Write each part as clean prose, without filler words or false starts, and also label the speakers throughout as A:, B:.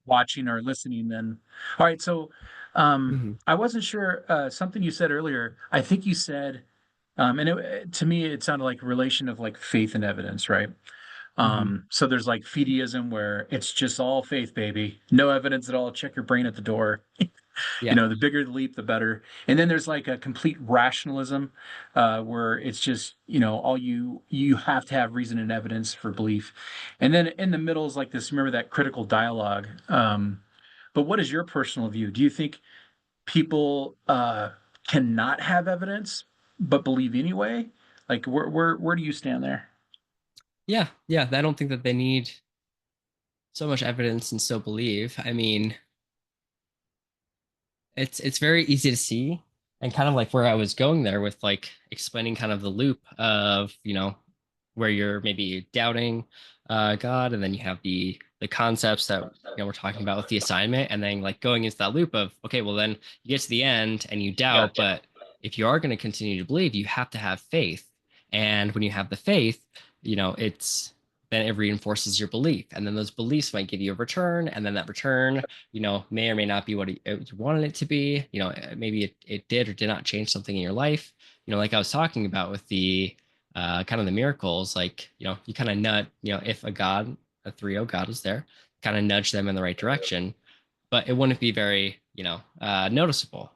A: watching or listening then. All right, so
B: Hmm.
A: I wasn't sure something you said earlier. I think you said and to me it sounded like a relation of like faith and evidence, right?
B: Hmm.
A: So there's like fideism where it's just all faith, baby. No evidence at all. Check your brain at the door.
B: Yeah.
A: The bigger the leap, the better. And then there's like a complete rationalism, where it's just, all you have to have reason and evidence for belief. And then in the middle is like this, remember that critical dialogue. But what is your personal view? Do you think people cannot have evidence but believe anyway? Like where do you stand there?
B: Yeah. Yeah. I don't think that they need so much evidence and still believe. I mean, it's very easy to see, and kind of like where I was going there with like explaining kind of the loop of, where you're maybe doubting God, and then you have the concepts that we're talking about with the assignment, and then like going into that loop of, okay, well then you get to the end and you doubt, but if you are going to continue to believe, you have to have faith. And when you have the faith, it's then it reinforces your belief, and then those beliefs might give you a return, and then that return, may or may not be what you wanted it to be. Maybe it did or did not change something in your life. Like I was talking about with the kind of the miracles, like, you kind of nudge, if a 3O God was there, kind of nudge them in the right direction, but it wouldn't be very, noticeable.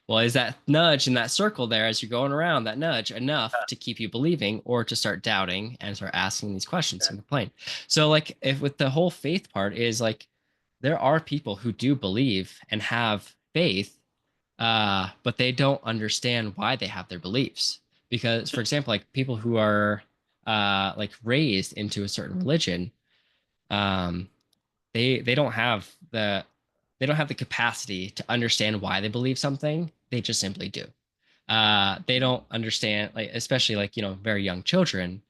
B: Well, is that nudge in that circle there as you're going around that nudge enough to keep you believing or to start doubting and start asking these questions and complain? So, like, if with the whole faith part is like, there are people who do believe and have faith, but they don't understand why they have their beliefs. Because, for example, like people who are like raised into a certain religion, um, they don't have the capacity to understand why they believe something. They just simply do. They don't understand, like, especially like, very young children,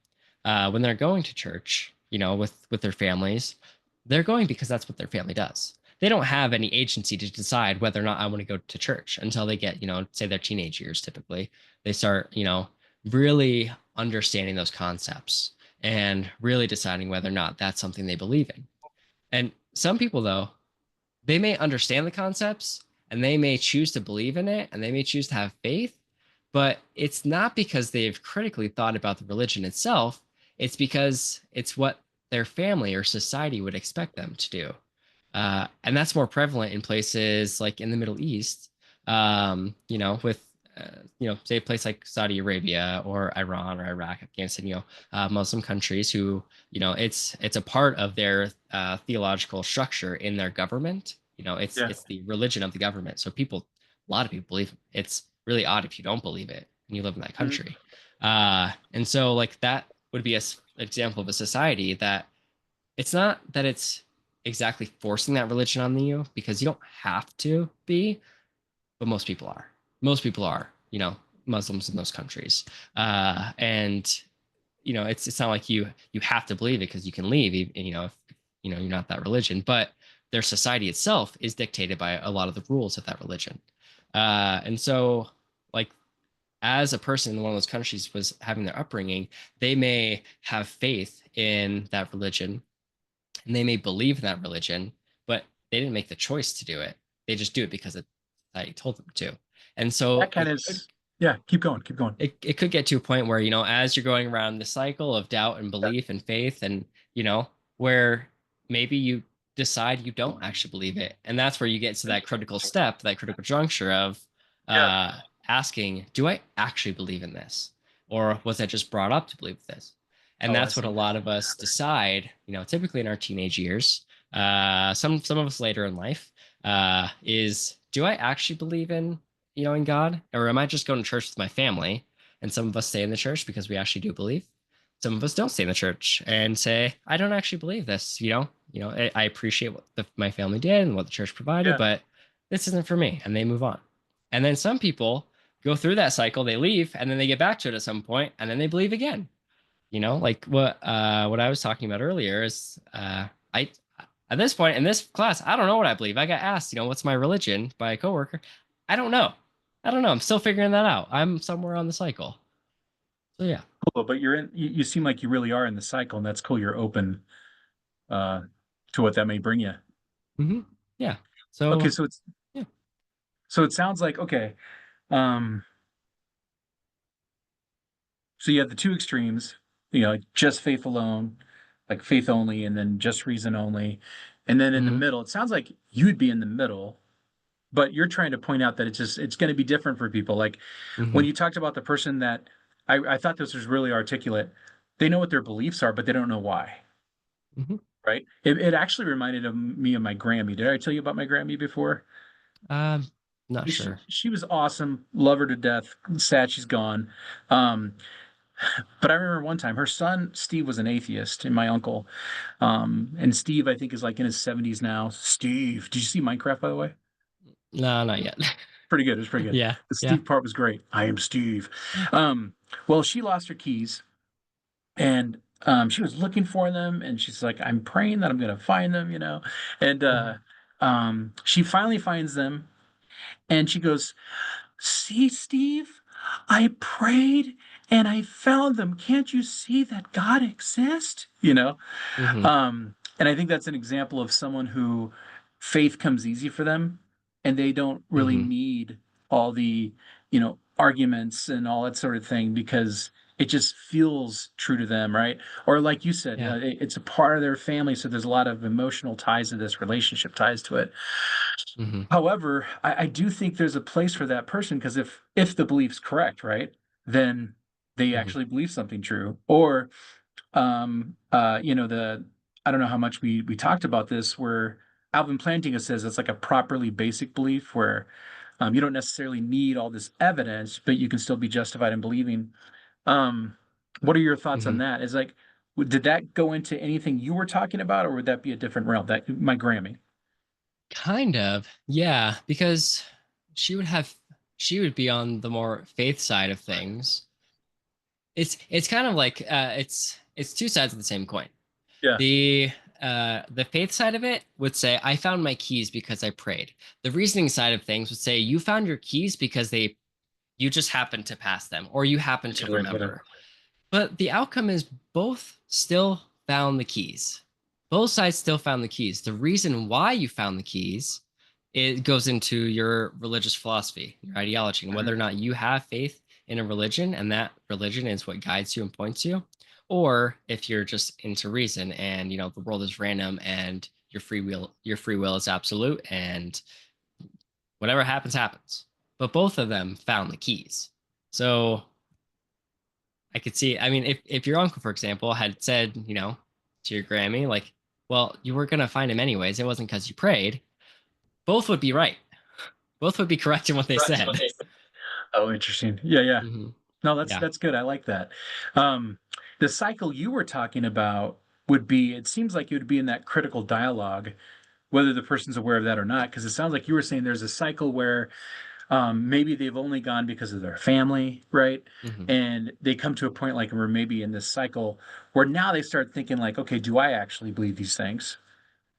B: when they're going to church, with their families, they're going because that's what their family does. They don't have any agency to decide whether or not I want to go to church until they get, say their teenage years. Typically they start, really understanding those concepts and really deciding whether or not that's something they believe in. And some people, though, they may understand the concepts and they may choose to believe in it and they may choose to have faith, but it's not because they've critically thought about the religion itself. It's because it's what their family or society would expect them to do. And that's more prevalent in places like in the Middle East, with, say a place like Saudi Arabia or Iran or Iraq, Afghanistan, Muslim countries who, it's a part of their theological structure in their government. It's
A: Yeah.
B: it's the religion of the government. So a lot of people believe it. It's really odd if you don't believe it and you live in that
A: Mhm.
B: country. And so like that would be an example of a society that it's not that it's exactly forcing that religion on you because you don't have to be, but most people are. Most people are, Muslims in those countries. And it's not like you have to believe it because you can leave, if you're not that religion, but their society itself is dictated by a lot of the rules of that religion. And so like as a person in one of those countries was having their upbringing, they may have faith in that religion and they may believe in that religion, but they didn't make the choice to do it. They just do it because I told them to. And
A: That
B: so
A: kind of is, yeah, keep going, keep going.
B: it could get to a point where, as you're going around the cycle of doubt and belief and faith, and, where maybe you decide you don't actually believe it. And that's where you get to that critical step, that critical juncture of
A: Yeah.
B: asking, do I actually believe in this? Or was I just brought up to believe this? And
A: Oh, I
B: that's what a
A: see.
B: lot of us decide, typically in our teenage years, some of us later in life, is do I actually believe in God? Or am I just going to church with my family? And some of us stay in the church because we actually do believe. Some of us don't stay in the church and say, I don't actually believe this. I appreciate what my family did and what the church provided,
A: Yeah.
B: but this isn't for me. And they move on. And then some people go through that cycle, they leave, and then they get back to it at some point, and then they believe again. Like what I was talking about earlier is I at this point in this class, I don't know what I believe. I got asked, what's my religion by a coworker. I don't know. I don't know. I'm still figuring that out. I'm somewhere on the cycle. So yeah.
A: Cool. But you seem like you really are in the cycle, and that's cool. You're open uh to what that may bring you.
B: Hmm. Yeah.
A: Okay,
B: So
A: so it's
B: yeah.
A: so it sounds like okay. Um, so you have the two extremes, like just faith alone, like faith only, and then just reason only. And then in the
B: Hmm.
A: middle, it sounds like you'd be in the middle, but you're trying to point out that it's going to be different for people. Like when
B: Hmm.
A: you talked about the person that I thought this was really articulate. They know what their beliefs are, but they don't know why.
B: Hmm.
A: Right? It actually reminded me of my Grammy. Did I tell you about my Grammy before?
B: Um, not
A: She
B: sure.
A: she was awesome, love her to death. Sad she's gone. Um, but I remember one time her son Steve was an atheist, and my uncle. And Steve I think is like in his 70s now. Steve, did you see Minecraft by the way?
B: No, not yet.
A: Pretty good. It was pretty good.
B: Yeah.
A: The
B: Yeah.
A: Steve part was great. I am Steve. Um, well, she lost her keys and she was looking for them and she's like, I'm praying that I'm gonna find them. And
B: Mhm.
A: she finally finds them and she goes, see, Steve, I prayed and I found them. Can't you see that God exists?
B: Mhm.
A: And I think that's an example of someone who faith comes easy for them and they don't really
B: Mhm.
A: need all the, arguments and all that sort of thing because it just feels true to them, right? Or like you said,
B: Yeah.
A: it's a part of their family, so there's a lot of emotional ties to this relationship ties to it.
B: Mhm.
A: However, I do think there's a place for that person because if the belief's correct, right, then they
B: Mhm.
A: actually believe something true. Or the I don't know how much we talked about this where Alvin Plantinga says it's like a properly basic belief where you don't necessarily need all this evidence, but you can still be justified in believing. Um, what are your thoughts on
B: Mhm.
A: that? Is like, did that go into anything you were talking about, or would that be a different realm? That my Grammy.
B: Kind of. Yeah, because she would have she would be on the more faith side of things. It's kind of like it's two sides of the same coin.
A: Yeah.
B: The faith side of it would say I found my keys because I prayed. The reasoning side of things would say you found your keys because they you just happened to pass them or you happened to remember. But the outcome is both still found the keys. Both sides still found the keys. The reason why you found the keys, it goes into your religious philosophy, your ideology, and whether or
A: Mhm.
B: not you have faith in a religion and that religion is what guides you and points you, or if you're just into reason and the world is random and your free will is absolute and whatever happens happens. But both of them found the keys. So I could see. I mean, if your uncle, for example, had said, to your Grammy, like, well, you were gonna find him anyways. It wasn't because you prayed. Both would be right. Both would be correct in what they said.
A: Oh, interesting. Yeah, yeah.
B: Hmm.
A: No, that's
B: Yeah.
A: that's good. I like that. Um, the cycle you were talking about would be, it seems like it would be in that critical dialogue, whether the person's aware of that or not, because it sounds like you were saying there's a cycle where maybe they've only gone because of their family, right?
B: Hmm.
A: And they come to a point like where maybe in this cycle where now they start thinking like, okay, do I actually believe these things?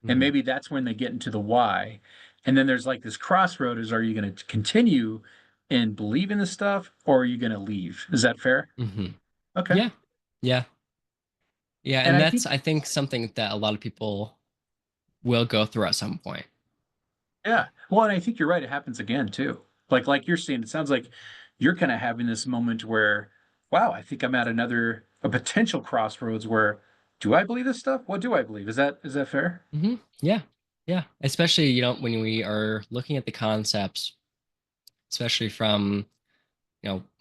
A: And
B: Hmm.
A: maybe that's when they get into the why. And then there's like this crossroad is are you going to continue in believing this stuff or are you going to leave? Is that fair?
B: Hmm.
A: Okay.
B: Yeah. Yeah. Yeah.
A: And
B: And
A: I
B: that's,
A: think,
B: I think, something that a lot of people will go through at some point.
A: yeah. Well, and I think you're right. It happens again too. Like you're saying, it sounds like you're kind of having this moment where, wow, I think I'm at a potential crossroads where do I believe this stuff? What do I believe? Is that fair?
B: Hmm. Yeah. Yeah. Especially, when we are looking at the concepts, especially from,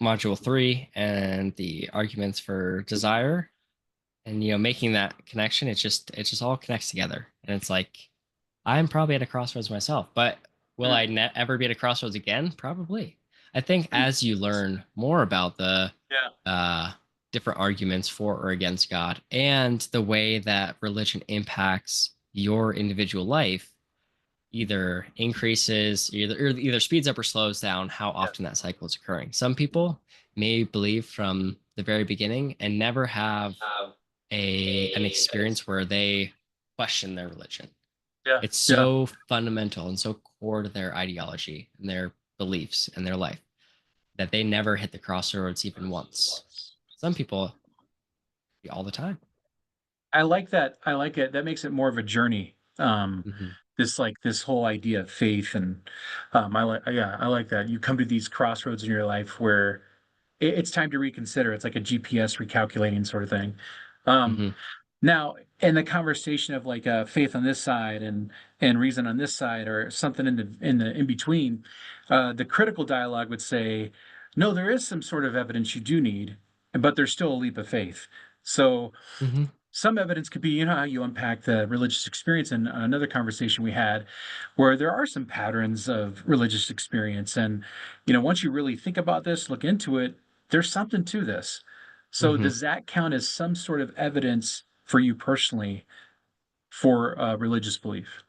B: module 3 and the arguments for desire and making that connection, it just all connects together and it's like I'm probably at a crossroads myself, but will
A: Mm.
B: I ever be at a crossroads again? Probably. I think as you learn more about the
A: Yeah.
B: uh different arguments for or against God and the way that religion impacts your individual life, either increases, either speeds up or slows down how
A: Yeah.
B: often that cycle is occurring. Some people may believe from the very beginning and never have an experience where they question their religion.
A: Yeah.
B: It's
A: Yeah.
B: so fundamental and so core to their ideology and their beliefs and their life that they never hit the crossroads even once. Some people all the time.
A: I like that. I like it. That makes it more of a journey.
B: Hmm.
A: This whole idea of faith, and I like that. You come to these crossroads in your life where it's time to reconsider. It's like a GPS recalculating sort of thing. Um,
B: Hmm.
A: Now, in the conversation of like faith on this side and reason on this side, or something in the in between, the critical dialogue would say, no, there is some sort of evidence you do need, but there's still a leap of faith. So
B: Hmm.
A: some evidence could be, you know, how you unpack the religious experience in another conversation we had, where there are some patterns of religious experience, and once you really think about this, look into it, there's something to this. So
B: Hmm.
A: does that count as some sort of evidence for you personally for religious belief?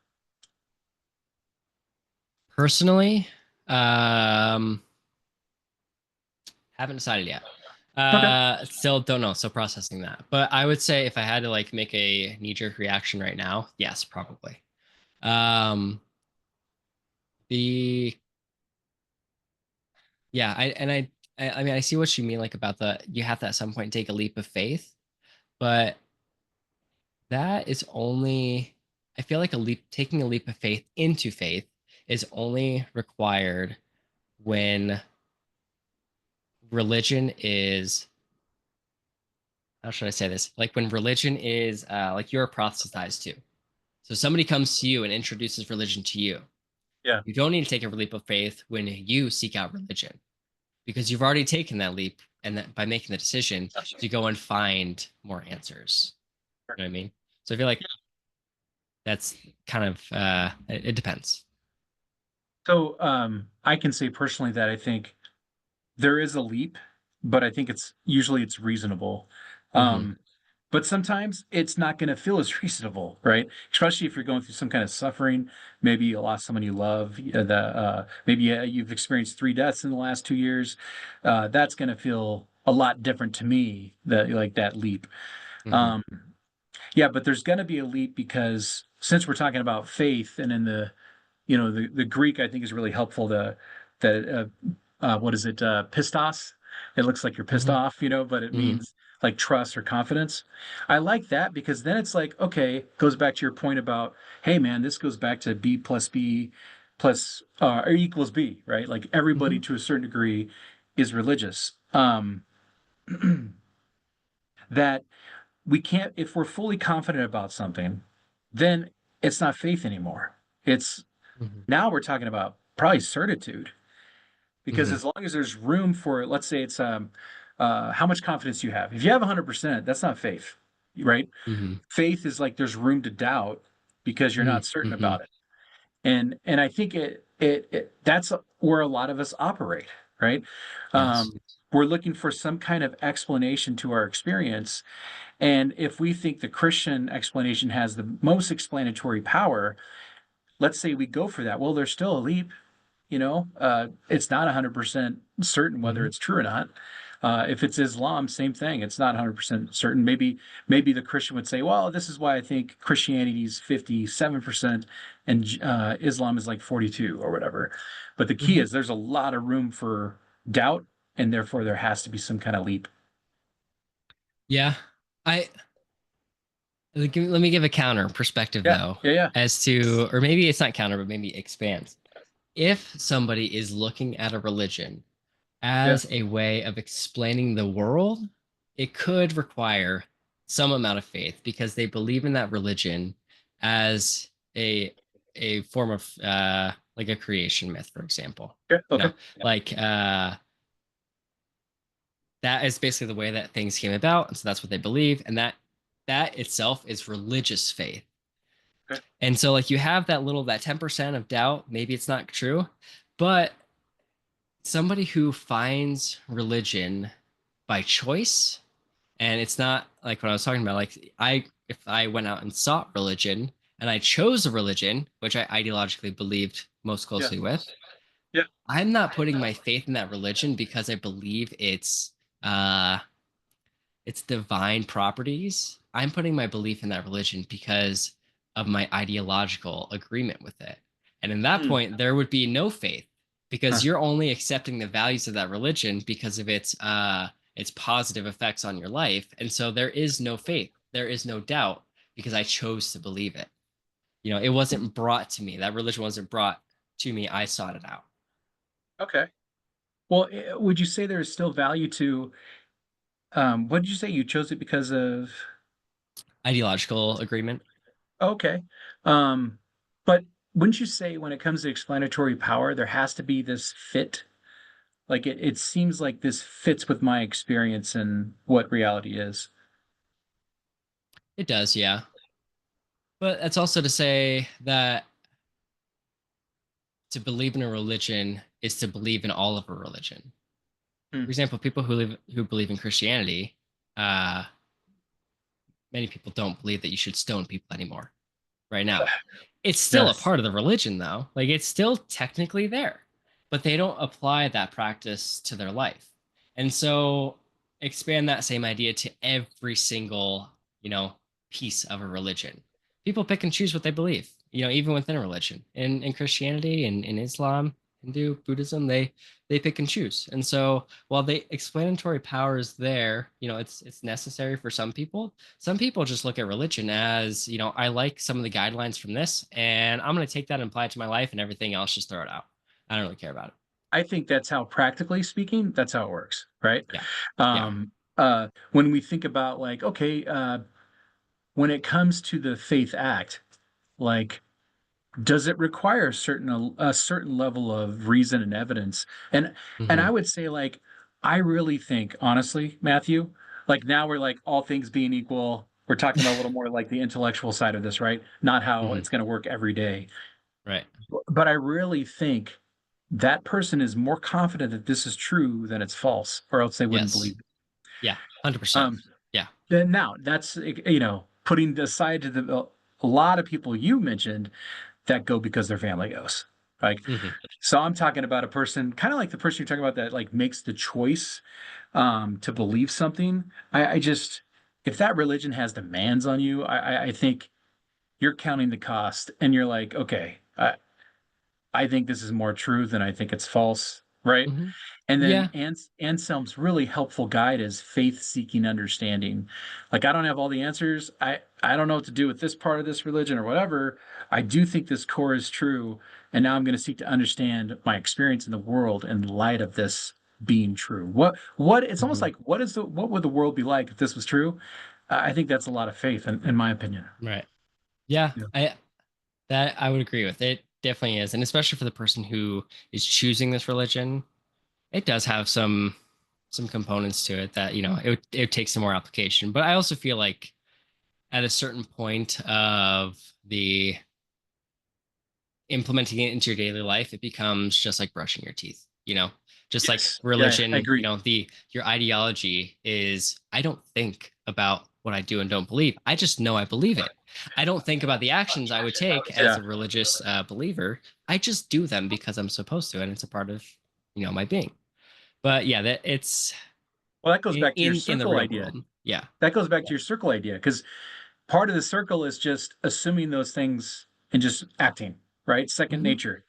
B: Personally, um, haven't decided yet.
A: Okay.
B: Still don't know. Still processing that. But I would say if I had to like make a knee-jerk reaction right now, yes, probably. Um, the yeah, I mean I see what you mean like about the you have to at some point take a leap of faith, but that is only I feel like a leap taking a leap of faith into faith is only required when religion is how should I say this? Like when religion is like you're proselytized to. So somebody comes to you and introduces religion to you.
A: Yeah.
B: You don't need to take a leap of faith when you seek out religion because you've already taken that leap and that by making the decision to go and find more answers. You know what I mean? So I feel like that's kind of it depends.
A: So I can say personally that I think there is a leap, but I think it's reasonable.
B: Hmm.
A: Um, but sometimes it's not going to feel as reasonable, right? Especially if you're going through some kind of suffering. Maybe you lost someone you love. Maybe you've experienced 3 deaths in the last 2 years. That's going to feel a lot different to me. That like that leap.
B: Hmm.
A: Um, yeah, but there's going to be a leap because since we're talking about faith, and in the Greek, I think, is really helpful. What is it? Pistos. It looks like you're pissed
B: Hmm.
A: off, but it
B: Hmm.
A: means like trust or confidence. I like that because then it's like, okay, goes back to your point about, hey man, this goes back to B plus B plus or equals B, right? Like everybody
B: Hmm.
A: to a certain degree is religious. That we can't, if we're fully confident about something, then it's not faith anymore. It's
B: Hmm.
A: Now we're talking about probably certitude, because
B: Hmm.
A: as long as there's room for, let's say it's how much confidence you have. If you have 100%, that's not faith, right?
B: Hmm.
A: Faith is like there's room to doubt because you're not certain
B: Hmm.
A: about it. And I think that's where a lot of us operate, right?
B: Yes.
A: We're looking for some kind of explanation to our experience, and if we think the Christian explanation has the most explanatory power, let's say we go for that. Well, there's still a leap. It's not 100% certain whether
B: Hmm.
A: it's true or not. If it's Islam, same thing. It's not 100% certain. Maybe the Christian would say, well, this is why I think Christianity is 57% and Islam is like 42 or whatever. But the key
B: Hmm.
A: is there's a lot of room for doubt, and therefore there has to be some kind of leap.
B: Yeah. I let me give a counter perspective
A: Yeah,
B: though,
A: yeah, yeah,
B: as to, or maybe it's not counter, but maybe expands. If somebody is looking at a religion
A: yeah.
B: as a way of explaining the world, it could require some amount of faith because they believe in that religion as a form of like a creation myth, for example.
A: Okay,
B: You know,
A: okay.
B: like that is basically the way that things came about, and so that's what they believe, and that itself is religious faith.
A: Okay.
B: And so like you have that 10% of doubt, maybe it's not true, but somebody who finds religion by choice, and it's not like what I was talking about, like I if I went out and sought religion and I chose a religion which I ideologically believed most
A: Yeah,
B: closely with,
A: yeah.
B: I'm not putting my faith in that religion because I believe uh its divine properties. I'm putting my belief in that religion because of my ideological agreement with it. And in that
A: Hmm.
B: point, there would be no faith because
A: Huh.
B: you're only accepting the values of that religion because of its positive effects on your life. And so there is no faith. There is no doubt because I chose to believe it. It wasn't brought to me. That religion wasn't brought to me. I sought it out.
A: Okay. Well, would you say there's still value to what did you say you chose it because of?
B: Ideological agreement.
A: Okay. Um, but wouldn't you say when it comes to explanatory power, there has to be this fit? Like it seems like this fits with my experience and what reality is.
B: It does, yeah. But that's also to say that to believe in a religion is to believe in all of a religion.
A: Hmm.
B: For example, people who believe in Christianity, uh, many people don't believe that you should stone people anymore right now. It's still a
A: Yes.
B: part of the religion, though. Like it's still technically there, but they don't apply that practice to their life. And so expand that same idea to every single, you know, piece of a religion. People pick and choose what they believe, even within a religion. In Christianity and in Islam, Hindu, Buddhism, they pick and choose. And so while the explanatory power is there, it's necessary for some people. Some people just look at religion as, I like some of the guidelines from this, and I'm going to take that and apply it to my life, and everything else, just throw it out. I don't really care about it.
A: I think that's how, practically speaking, that's how it works, right?
B: Yeah. Yeah.
A: Um, when we think about like, okay, when it comes to the faith act, like, does it require a certain level of reason and evidence? And I
B: Hmm.
A: would say, like, I really think, honestly, Matthew, like now we're like all things being equal, we're talking about a little more like the intellectual side of this, right? Not how
B: Hmm.
A: it's going to work every day.
B: Right.
A: But I really think that person is more confident that this is true than it's false, or else they wouldn't
B: Yes.
A: believe it.
B: Yeah. 100%.
A: Um,
B: Yeah.
A: then now that's putting aside to a lot of people you mentioned that go because their family goes. Like,
B: Hmm.
A: so I'm talking about a person, kind of like the person you're talking about that like makes the choice to believe something. I just, if that religion has demands on you, I think you're counting the cost and you're like, okay, I think this is more true than I think it's false, right?
B: Hmm.
A: And then
B: Yeah.
A: Anselm's really helpful guide is faith-seeking understanding. Like I don't have all the answers. I don't know what to do with this part of this religion or whatever. I do think this core is true, and now I'm going to seek to understand my experience in the world in light of this being true. What it's almost
B: Hmm.
A: like what would the world be like if this was true? I think that's a lot of faith in my opinion.
B: Right. Yeah.
A: Yeah.
B: I would agree with it. Definitely is. And especially for the person who is choosing this religion, it does have some components to it that, it would take some more application. But I also feel like at a certain point of the implementing it into your daily life, it becomes just like brushing your teeth, just like
A: Yes. Yeah, I
B: religion,
A: agree.
B: the your ideology is I don't think about what I do and don't believe. I just know I believe it. I don't think about the actions I would take as
A: Yeah.
B: a religious believer. I just do them because I'm supposed to, and it's a part of, my being. But yeah, that it's
A: Well, that goes back to your
B: in the
A: circle
B: real
A: idea.
B: world. Yeah.
A: That goes back
B: Yeah.
A: to your circle idea because part of the circle is just assuming those things and just acting, right? Second
B: Hmm.
A: nature.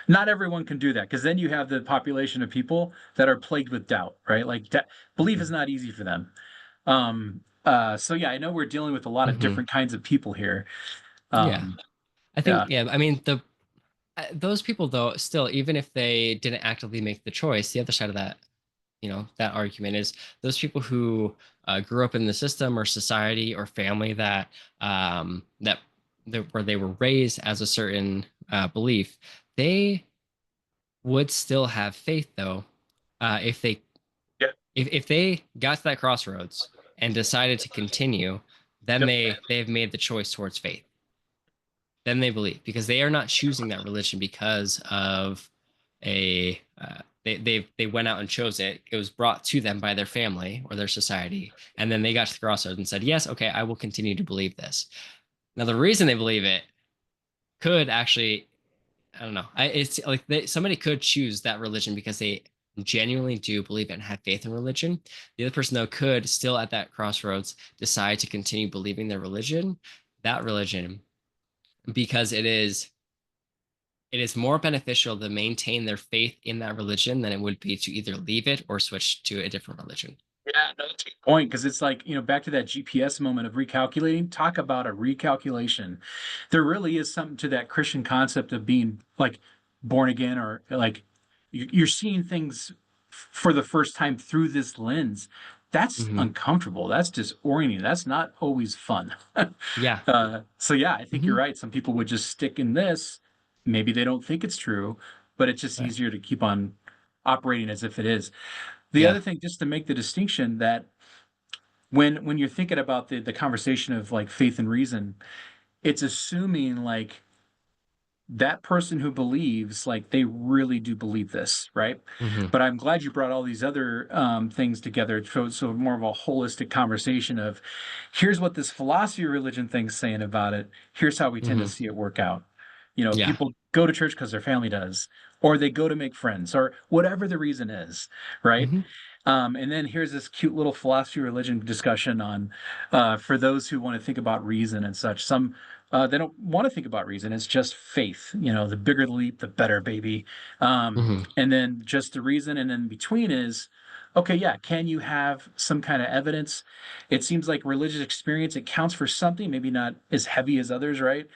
A: Not everyone can do that because then you have the population of people that are plagued with doubt, right? Like belief is
B: Hmm.
A: not easy for them. So yeah, I know we're dealing with a lot of
B: Hmm.
A: different kinds of people here.
B: Yeah.
A: Um,
B: I
A: yeah,
B: think, yeah, I mean, those people though, still, even if they didn't actively make the choice, the other side of that argument is those people who grew up in the system or society or family where they were raised as a certain belief, they would still have faith though, if they
A: yeah,
B: if they got to that crossroads and decided to continue, then
A: yep,
B: they've made the choice towards faith. Then they believe because they are not choosing that religion because of they went out and chose it. It was brought to them by their family or their society, and then they got to the crossroads and said, "Yes, okay, I will continue to believe this." Now, the reason they believe it could actually, I don't know, it's like somebody could choose that religion because they genuinely do believe it and have faith in religion. The other person though could still at that crossroads decide to continue believing their religion, that religion, because it is more beneficial to maintain their faith in that religion than it would be to either leave it or switch to a different religion.
A: No, that's a good point because it's like, back to that GPS moment of recalculating. Talk about a recalculation. There really is something to that Christian concept of being like born again, or like you're seeing things for the first time through this lens. That's
B: Hmm.
A: uncomfortable. That's disorienting. That's not always fun.
B: Yeah.
A: So yeah, I think you're
B: Hmm.
A: right. Some people would just stick in this. Maybe they don't think it's true, but it's just
B: Right.
A: easier to keep on operating as if it is. The
B: Yeah.
A: other thing, just to make the distinction that when you're thinking about the conversation of like faith and reason, it's assuming like that person who believes like they really do believe this, right?
B: Hmm.
A: But I'm glad you brought all these other things together, so more of a holistic conversation of here's what this philosophy of religion thing's saying about it, here's how we tend to
B: Hmm.
A: see it work out.
B: Yeah.
A: People go to church because their family does, or they go to make friends, or whatever the reason is, right?
B: Hmm.
A: And then here's this cute little philosophy of religion discussion on for those who want to think about reason and such. Some they don't want to think about reason. It's just faith. The bigger the leap, the better, baby.
B: Hmm.
A: And then just the reason, and then between is okay. Yeah, can you have some kind of evidence? It seems like religious experience it counts for something, maybe not as heavy as others, right?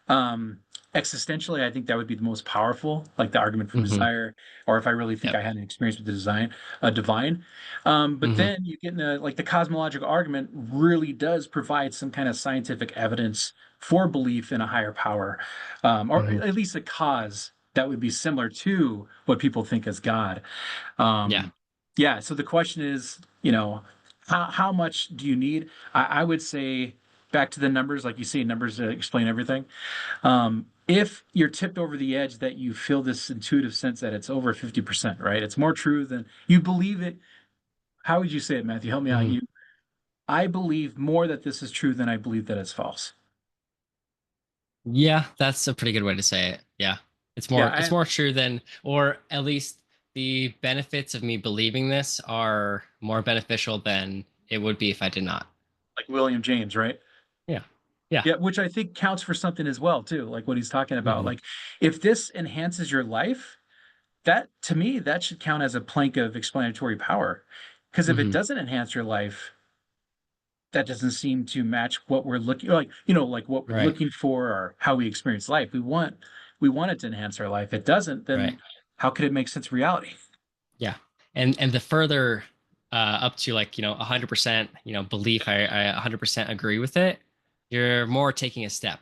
A: Um, Existentially, I think that would be the most powerful, like the argument from
B: Hmm.
A: desire, or if I really think
B: Yep.
A: I had an experience with the design, divine. But
B: Hmm.
A: then you get into like the cosmological argument really does provide some kind of scientific evidence for belief in a higher power, or
B: Hmm.
A: at least a cause that would be similar to what people think as God.
B: Yeah.
A: Um, yeah. So the question is, how much do you need? I would say back to the numbers, like you say, numbers explain everything. If you're tipped over the edge that you feel this intuitive sense that it's over 50%, right? It's more true than you believe it. How would you say it, Matthew? Help me out.
B: Hmm.
A: I believe more that this is true than I believe that it's false.
B: Yeah, that's a pretty good way to say it. Yeah.
A: Yeah,
B: It's more true than, or at least the benefits of me believing this are more beneficial than it would be if I did not.
A: like William James, right?
B: Yeah. Yeah.
A: Yeah, which I think counts for something as well, too, like what he's talking about.
B: Hmm.
A: Like, if this enhances your life, that to me, that should count as a plank of explanatory power. Because if it
B: Hmm.
A: doesn't enhance your life, that doesn't seem to match what we're looking like, like what we're
B: Right.
A: looking for or how we experience life. We want it to enhance our life. If it doesn't,
B: Right.
A: then how could it make sense of reality?
B: Yeah. And the further up to like, 100%, belief, I 100% agree with it. You're more taking a step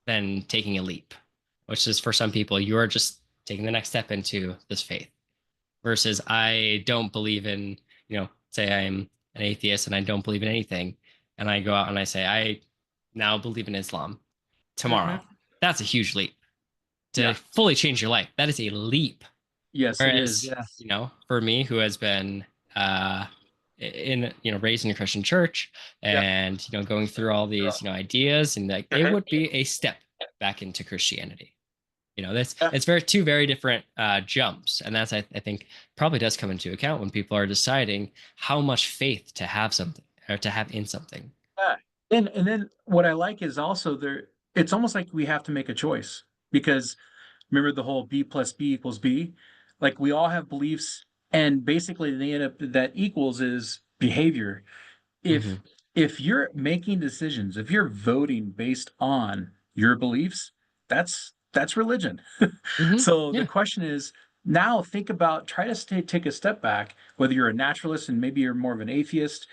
B: than taking a leap, which is for some people, you're just taking the next step into this faith. Versus I don't believe in, say I'm an atheist and I don't believe in anything, and I go out and I say I now believe in Islam tomorrow.
A: Hmm.
B: That's a huge leap to
A: Yeah.
B: fully change your life. That is a leap.
A: Yes, it is.
B: Whereas,
A: Yeah.
B: for me, who has been in, raised in a Christian church
A: Yeah.
B: and, going through all these, ideas, and like it
A: Mhm.
B: would be a step back into Christianity. That's
A: Yeah.
B: it's very two very different jumps, and that's I think probably does come into account when people are deciding how much faith to have something or to have in something.
A: Yeah. And then what I like is also there. It's almost like we have to make a choice because remember the whole B plus B equals B. Like we all have beliefs, and basically they end up that equals is behavior.
B: Hmm.
A: If you're making decisions, if you're voting based on your beliefs, that's religion.
B: Hmm.
A: So the
B: Yeah.
A: question is now think about try to take a step back, whether you're a naturalist and maybe you're more of an atheist.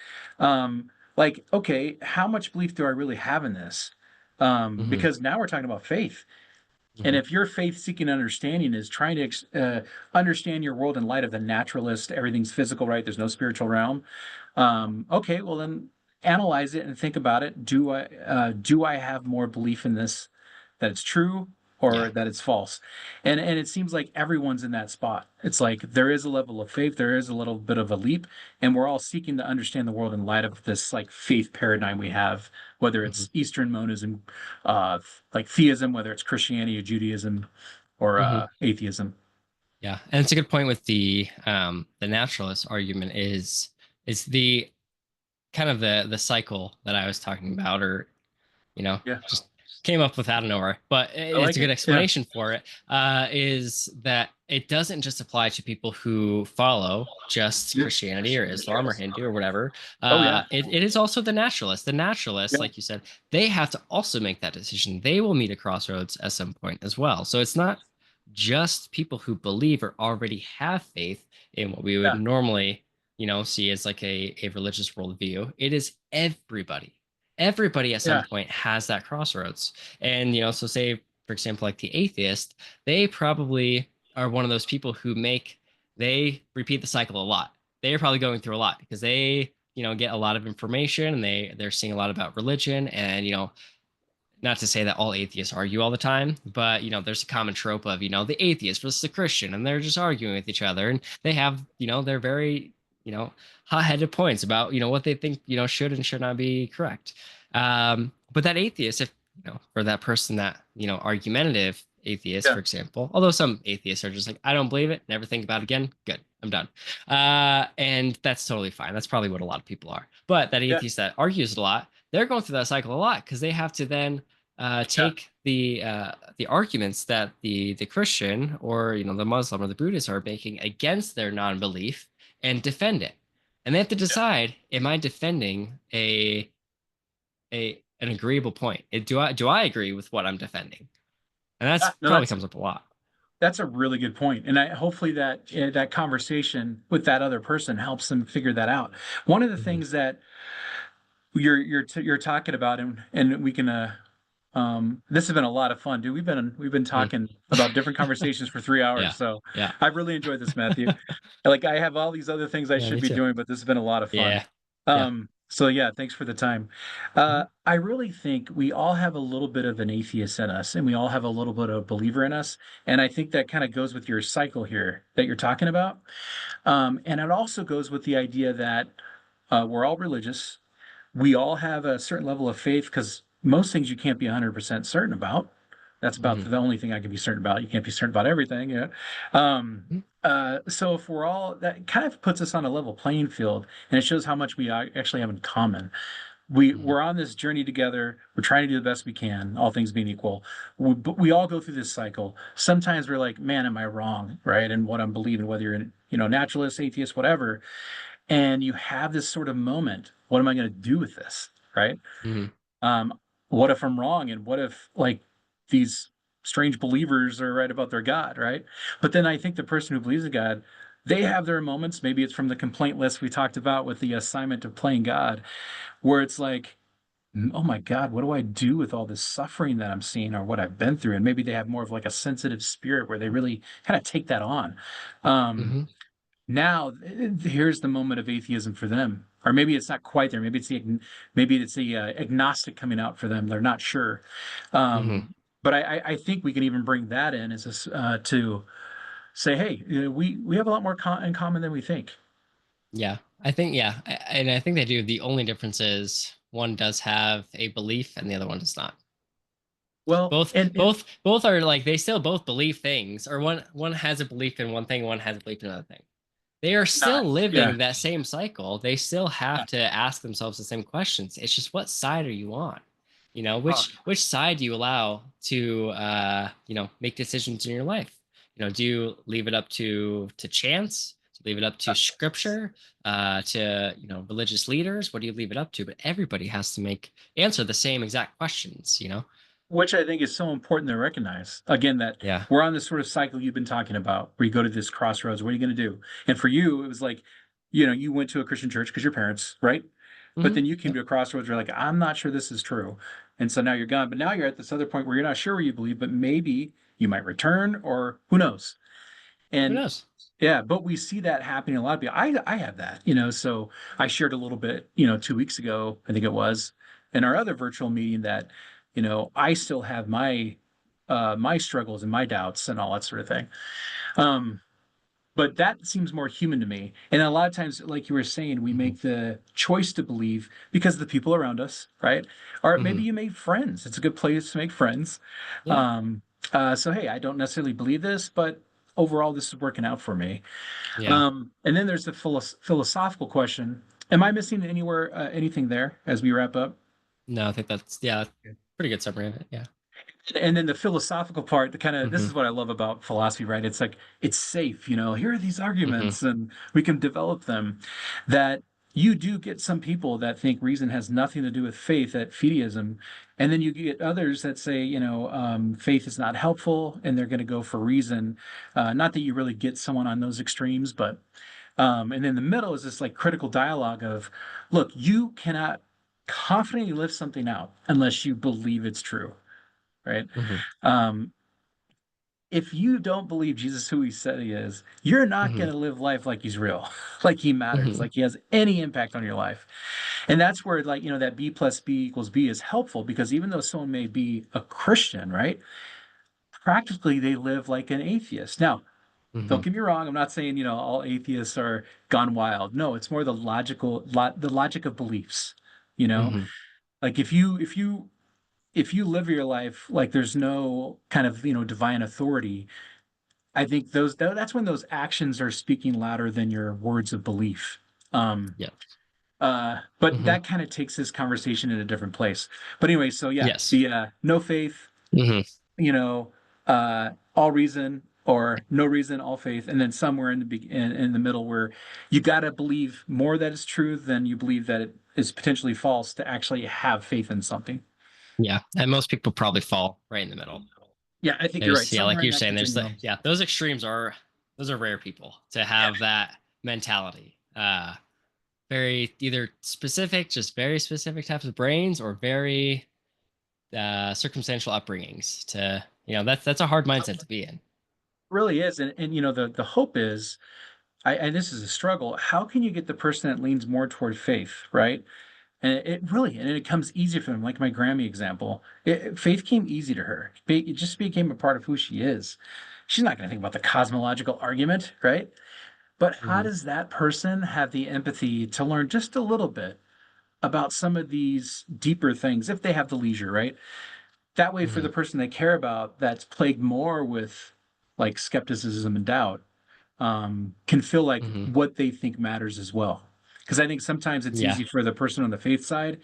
A: Like, okay, how much belief do I really have in this?
B: Hmm.
A: Because now we're talking about faith. And
B: Hmm.
A: if your faith seeking understanding is trying to understand your world in light of the naturalist, everything's physical, right? There's no spiritual realm. Okay, well then analyze it and think about it. Do I have more belief in this that it's true
B: Yeah.
A: or that it's false? And it seems like everyone's in that spot. It's like there is a level of faith, there is a little bit of a leap, and we're all seeking to understand the world in light of this like faith paradigm we have, whether
B: Hmm.
A: it's Eastern monism, like theism, whether it's Christianity or Judaism or
B: Hmm.
A: atheism.
B: Yeah, and it's a good point with the naturalist argument is the kind of the cycle that I was talking about, or
A: Yeah.
B: just came up with out of nowhere, but
A: I
B: it's
A: like
B: a good
A: it. Yeah.
B: explanation for it. Is that it doesn't just apply to people who follow just
A: Yeah.
B: Christianity or Islam or Hindu or whatever.
A: Oh yeah.
B: It is also the naturalists. The naturalists,
A: Yeah.
B: like you said, they have to also make that decision. They will meet a crossroads at some point as well. So it's not just people who believe or already have faith in what we would
A: Yeah.
B: normally, see as like a religious worldview. It is everybody. Everybody at some
A: Yeah.
B: point has that crossroads. And, so say, for example, like the atheist, they probably are one of those people who they repeat the cycle a lot. They're probably going through a lot because they, get a lot of information and they're seeing a lot about religion and, not to say that all atheists argue all the time, but there's a common trope of the atheist versus the Christian, and they're just arguing with each other, and they have they're very hot-headed points about what they think should and should not be correct. But that atheist, if for that person that argumentative atheist,
A: Yeah.
B: for example, although some atheists are just like I don't believe it, never think about it again. Good, I'm done, and that's totally fine. That's probably what a lot of people are. But that
A: Yeah.
B: atheist that argues a lot, they're going through that cycle a lot because they have to then
A: Yeah.
B: take the arguments that the Christian or the Muslim or the Buddhist are making against their non-belief and defend it. And they have to decide: Am I defending a an agreeable point? Do I agree with what I'm defending? And that's
A: Yeah. No,
B: probably comes up a lot.
A: that's a really good point, and I hopefully that that conversation with that other person helps them figure that out. One of the
B: Hmm.
A: things that you're talking about, and we can this has been a lot of fun, dude. We've been
B: Mm.
A: talking about different conversations for 3 hours,
B: Yeah,
A: so
B: yeah,
A: I've really enjoyed this, Matthew. Like I have all these other things I
B: yeah.
A: should
B: Me
A: be
B: too.
A: doing, but this has been a lot of fun.
B: Yeah, yeah.
A: So yeah, thanks for the time.
B: Hmm.
A: I really think we all have a little bit of an atheist in us, and we all have a little bit of a believer in us, and I think that kind of goes with your cycle here that you're talking about. And it also goes with the idea that we're all religious. We all have a certain level of faith because most things you can't be 100% certain about. That's about
B: Hmm.
A: the only thing I can be certain about. You can't be certain about everything. Yeah. Um, so if we're all, that kind of puts us on a level playing field, and it shows how much we actually have in common.
B: Hmm.
A: We're on this journey together. We're trying to do the best we can, all things being equal. But we all go through this cycle. Sometimes we're like, man, am I wrong, right? And what I'm believing, whether you're, naturalist, atheist, whatever, and you have this sort of moment. What am I going to do with this, right?
B: Hmm.
A: Um, what if I'm wrong, and what if like these strange believers are right about their God, right? But then I think the person who believes in God, they have their moments. Maybe it's from the complaint list we talked about with the assignment of playing God, where it's like, oh my God, what do I do with all this suffering that I'm seeing or what I've been through? And maybe they have more of like a sensitive spirit where they really kind of take that on. Um,
B: Hmm.
A: Now here's the moment of atheism for them, or maybe it's not quite there. Maybe it's the agnostic coming out for them. They're not sure.
B: Hmm.
A: But I think we can even bring that in as to say, hey, we have a lot more in common than we think.
B: Yeah, I think and I think they do. The only difference is one does have a belief and the other one does not.
A: Well,
B: Both
A: and
B: both are like they still both believe things, or one has a belief in one thing, one has a belief in another thing. They are
A: not,
B: still
A: yeah.
B: living that same cycle. They still have to ask themselves the same questions. It's just what side are you on?
A: Uh,
B: Which side do you allow to make decisions in your life? Do you leave it up to chance? Do you leave it up to scripture? To religious leaders? What do you leave it up to? But everybody has to answer the same exact questions.
A: which I think is so important to recognize. Again, that
B: Yeah.
A: we're on this sort of cycle you've been talking about, where you go to this crossroads. What are you going to do? And for you, it was like, you went to a Christian church because your parents, right? But
B: Hmm.
A: then you came
B: Yep.
A: to a crossroads where you're like, I'm not sure this is true. And so now you're gone. But now you're at this other point where you're not sure what you believe, but maybe you might return, or who knows?
B: Who
A: And
B: knows?
A: yeah, but we see that happening a lot of people. I have that, so I shared a little bit, 2 weeks ago, I think it was, in our other virtual meeting that, I still have my struggles and my doubts and all that sort of thing. Um, but that seems more human to me. And a lot of times, like you were saying, we
B: Hmm.
A: make the choice to believe because of the people around us, right? Or maybe
B: Hmm.
A: you made friends. It's a good place to make friends.
B: Yeah.
A: Um, so hey, I don't necessarily believe this, but overall, this is working out for me.
B: Yeah.
A: And then there's the philosophical question. Am I missing anything there as we wrap up?
B: No, I think that's yeah. Pretty good summary of it. Yeah.
A: And then the philosophical part, the kind of this
B: Mm-hmm.
A: is what I love about philosophy, right? It's like it's safe, here are these
B: Mm-hmm.
A: arguments and we can develop them. That you do get some people that think reason has nothing to do with faith at fideism, and then you get others that say, faith is not helpful, and they're going to go for reason. Not that you really get someone on those extremes, but and then the middle is this like critical dialogue of, look, you cannot confidently live something out unless you believe it's true, right?
B: Mm-hmm.
A: Um, if you don't believe Jesus who he said he is, you're not
B: Mm-hmm.
A: going to live life like he's real, like he matters,
B: Mm-hmm.
A: like he has any impact on your life. And that's where, like, that B plus B equals B is helpful because even though someone may be a Christian, right, practically they live like an atheist. Now,
B: Mm-hmm.
A: don't get me wrong. I'm not saying, all atheists are gone wild. No, it's more the logic of beliefs, you know,
B: Mm-hmm.
A: like if you live your life like there's no kind of, divine authority, I think that's when those actions are speaking louder than your words of belief. Um,
B: Yeah.
A: but
B: Mm-hmm.
A: that kind of takes this conversation in a different place. But anyway, so yeah,
B: Yes.
A: the no faith,
B: Mm-hmm.
A: all reason, or no reason, all faith, and then somewhere in the middle where you got to believe more that it's true than you believe that it is potentially false to actually have faith in something.
B: Yeah. And most people probably fall right in the middle.
A: Yeah, I think you're right.
B: There's yeah,
A: Somewhere
B: like
A: in
B: you're
A: that
B: saying, there's the
A: continuum.
B: yeah, those extremes are those are rare people to have that mentality. Very either specific, just very specific types of brains, or very circumstantial upbringings. To that's a hard mindset to be in.
A: Really is, and the hope is, and this is a struggle. How can you get the person that leans more toward faith, right? And it comes easy for them. Like my Grammy example, faith came easy to her. It just became a part of who she is. She's not going to think about the cosmological argument, right? But how
B: Mm-hmm.
A: does that person have the empathy to learn just a little bit about some of these deeper things if they have the leisure, right? That way, for
B: Mm-hmm.
A: the person they care about that's plagued more with like skepticism and doubt, can feel like
B: Mm-hmm.
A: what they think matters as well. Because I think sometimes it's
B: Yeah.
A: easy for the person on the faith side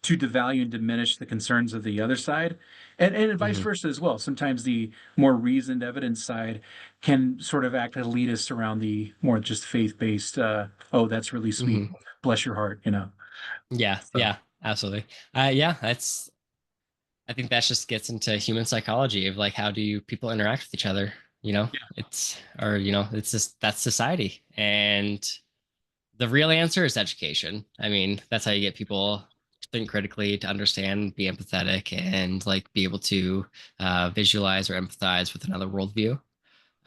A: to devalue and diminish the concerns of the other side, and vice
B: Mm-hmm.
A: versa as well. Sometimes the more reasoned evidence side can sort of act as lead us around the more just faith-based, oh, that's really sweet.
B: Mm-hmm.
A: Bless your heart,
B: Yeah.
A: So
B: Yeah. Absolutely. Yeah. That's I think that just gets into human psychology of like how do people interact with each other.
A: yeah,
B: It's just that's society. And the real answer is education. I mean, that's how you get people to think critically, to understand, be empathetic, and like be able to visualize or empathize with another worldview.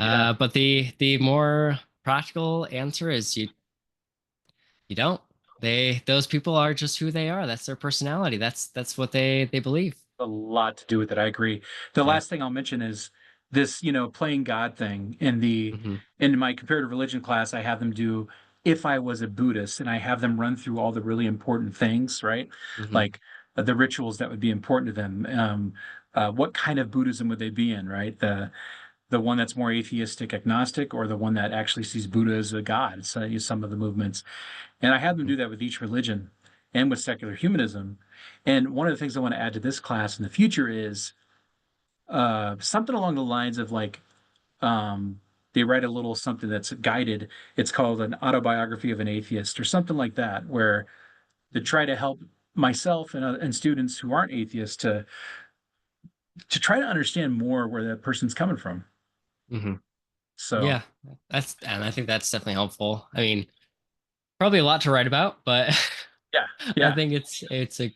A: yeah.
B: But the more practical answer is you don't. Those people are just who they are. That's their personality. That's what they believe.
A: A lot to do with it. I agree. The
B: Yeah.
A: last thing I'll mention is this, playing God thing.
B: Hmm.
A: In my comparative religion class, I have them do if I was a Buddhist, and I have them run through all the really important things, right?
B: Hmm.
A: Like the rituals that would be important to them. What kind of Buddhism would they be in, right? The one that's more atheistic, agnostic, or the one that actually sees Buddha as a god. So some of the movements. And I have them
B: Hmm.
A: do that with each religion and with secular humanism. And one of the things I want to add to this class in the future is something along the lines of like, um, they write a little something that's guided. It's called an autobiography of an atheist or something like that, where to try to help myself and students who aren't atheists to try to understand more where that person's coming from.
B: Hmm.
A: So
B: Yeah, and I think that's definitely helpful. I mean, probably a lot to write about, but
A: yeah,
B: I
A: yeah,
B: think it's a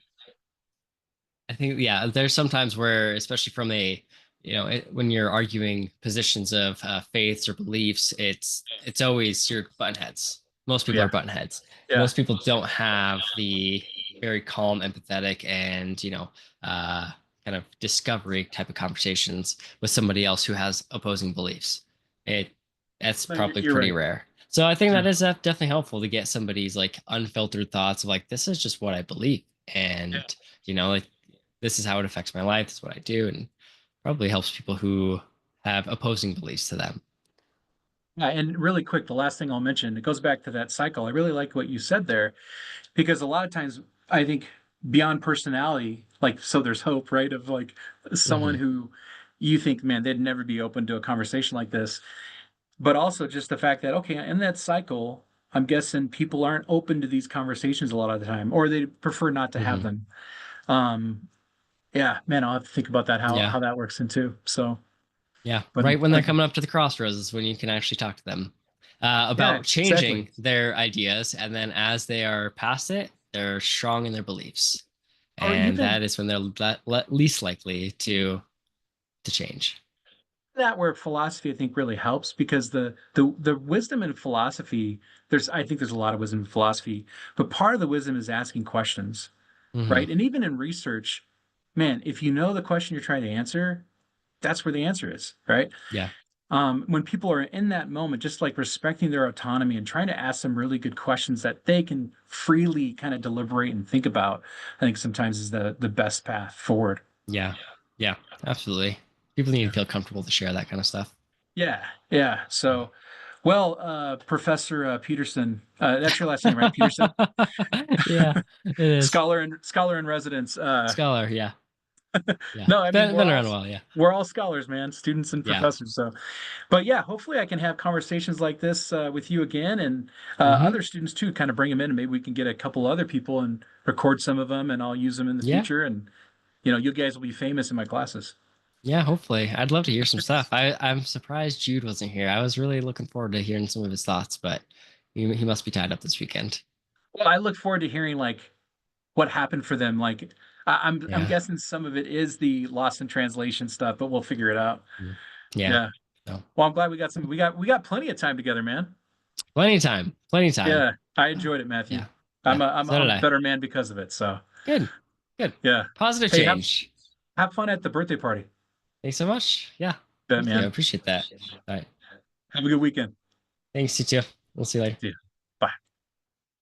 B: I think yeah, there's sometimes where, especially from when you're arguing positions of faiths or beliefs, it's always your button heads. Most people
A: yeah,
B: are button heads.
A: yeah.
B: Most people don't have the very calm, empathetic, and uh, kind of discovery type of conversations with somebody else who has opposing beliefs. It That's
A: No,
B: probably
A: you're
B: pretty
A: right.
B: rare. So I think
A: Yeah,
B: that is definitely helpful to get somebody's like unfiltered thoughts of like this is just what I believe, and
A: yeah.
B: like this is how it affects my life. This is what I do, and probably helps people who have opposing beliefs to them.
A: Yeah, and really quick, the last thing I'll mention, it goes back to that cycle. I really like what you said there because a lot of times I think beyond personality, like, so there's hope, right? Of like someone
B: Hmm.
A: who you think, man, they'd never be open to a conversation like this. But also just the fact that, okay, in that cycle, I'm guessing people aren't open to these conversations a lot of the time, or they prefer not to have
B: Hmm.
A: them. Um, yeah, man, I'll have to think about that,
B: Yeah.
A: how that works in too. So,
B: Yeah.
A: but
B: Right when they're coming up to the crossroads is when you can actually talk to them
A: yeah,
B: about
A: exactly.
B: changing their ideas. And then as they are past it, they're strong in their beliefs.
A: Or
B: And
A: even
B: that is when they're least likely to change.
A: that where philosophy I think really helps because the wisdom in philosophy, I think there's a lot of wisdom in philosophy, but part of the wisdom is asking questions,
B: Hmm.
A: right? And even in research, man, if you know the question you're trying to answer, that's where the answer is, right?
B: Yeah.
A: When people are in that moment, just like respecting their autonomy and trying to ask them really good questions that they can freely kind of deliberate and think about, I think sometimes is the best path forward.
B: Yeah. Yeah. Absolutely. People need to feel comfortable to share that kind of stuff.
A: Yeah, yeah. So, well, Professor Peterson, that's your last name, right? Peterson,
B: Yeah, it is.
A: Scholar in residence.
B: Scholar, yeah. Yeah.
A: No, I mean
B: Been around a while, yeah.
A: we're all scholars, man, students and
B: Yeah.
A: professors. So, but yeah, hopefully I can have conversations like this with you again and
B: Hmm.
A: other students too. Kind of bring them in, and maybe we can get a couple other people and record some of them, and I'll use them in the
B: Yeah.
A: future. And you guys will be famous in my classes.
B: Yeah, hopefully. I'd love to hear some stuff. I'm surprised Jude wasn't here. I was really looking forward to hearing some of his thoughts, but he must be tied up this weekend.
A: Well, I look forward to hearing like what happened for them. Like I'm
B: Yeah.
A: guessing some of it is the lost in translation stuff, but we'll figure it out.
B: Mm. Yeah.
A: Yeah.
B: No.
A: Well, I'm glad we got plenty of time together, man.
B: Plenty of time. Plenty of time.
A: Yeah, I enjoyed it, Matthew.
B: Yeah. Yeah. So
A: I'm
B: did
A: a
B: I.
A: better man because of it. So
B: Good. Good.
A: yeah.
B: Positive
A: Hey,
B: change.
A: have fun at the birthday party.
B: Thanks so much. Yeah.
A: Bet,
B: Thank you. I
A: man.
B: appreciate that. All right.
A: Have a good weekend.
B: Thanks, you too. We'll see you later.
A: See ya.